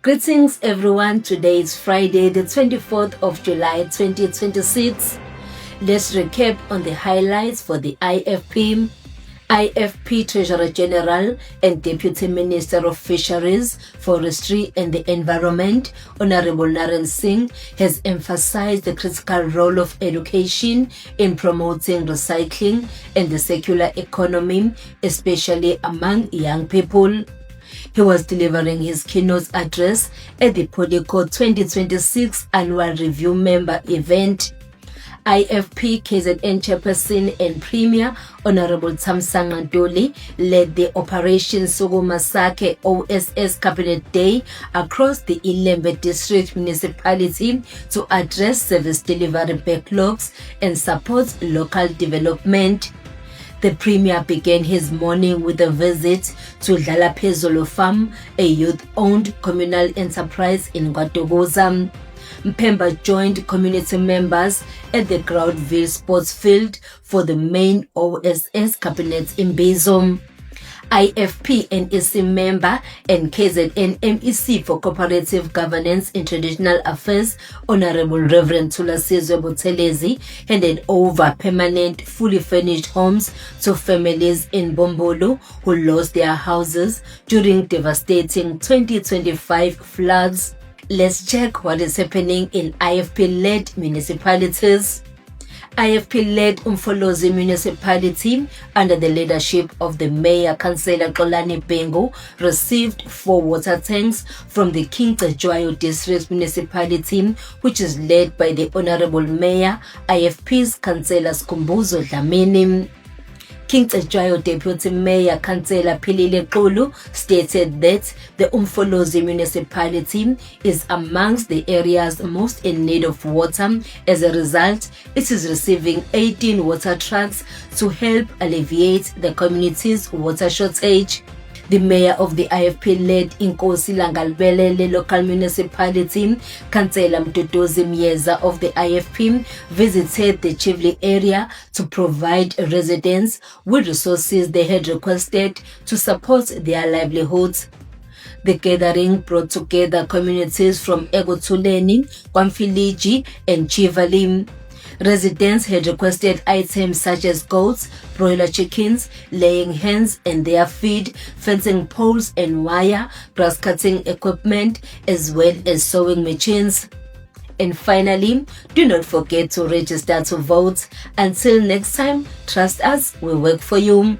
Greetings everyone, today is Friday the 24th of July 2026. Let's recap on the highlights for the IFP Treasurer General and Deputy Minister of Fisheries, Forestry and the Environment, Honorable Naren Singh, has emphasized the critical role of education in promoting recycling and the circular economy, especially among young people. He was delivering his keynote address at the Polyco 2026 Annual Review Member Event. IFP KZN Chairperson and Premier Honorable Thamsanqa Ntuli led the Operation Sukuma Sakhe OSS Cabinet Day across the Ilembe District Municipality to address service delivery backlogs and support local development. The Premier began his morning with a visit to Dlala Phezulu Farm, a youth-owned communal enterprise in KwaDokoza. Mpemba joined community members at the Groundville Sports Field for the main OSS Cabinet in Imbizo. IFP NEC member and KZN MEC for Cooperative Governance in Traditional Affairs, Honorable Reverend Thulasizwe Buthelezi, handed over permanent, fully furnished homes to families in Bombolo who lost their houses during devastating 2025 floods. Let's check what is happening in IFP-led municipalities. IFP-led Umfolozi municipality, under the leadership of the Mayor Councillor Xolani Bhengu, received 4 water tanks from the King Cetshwayo District Municipality, which is led by the Honorable Mayor, IFP's Councillor Skhumbuzo Dlamini. King Cetshwayo Deputy Mayor Councillor Philile Xulu stated that the Umfolozi municipality is amongst the areas most in need of water. As a result, it is receiving 18 water trucks to help alleviate the community's water shortage. The mayor of the IFP-led Inkosi Langalibele local municipality, Councillor Mduduzi Myeza of the IFP, visited the Chivli area to provide residents with resources they had requested to support their livelihoods. The gathering brought together communities from Eguthuleni, Kwamfiliji and Chivali. Residents had requested items such as goats, broiler chickens, laying hens and their feed, fencing poles and wire, grass cutting equipment, as well as sewing machines. And finally, do not forget to register to vote. Until next time, trust us, we work for you.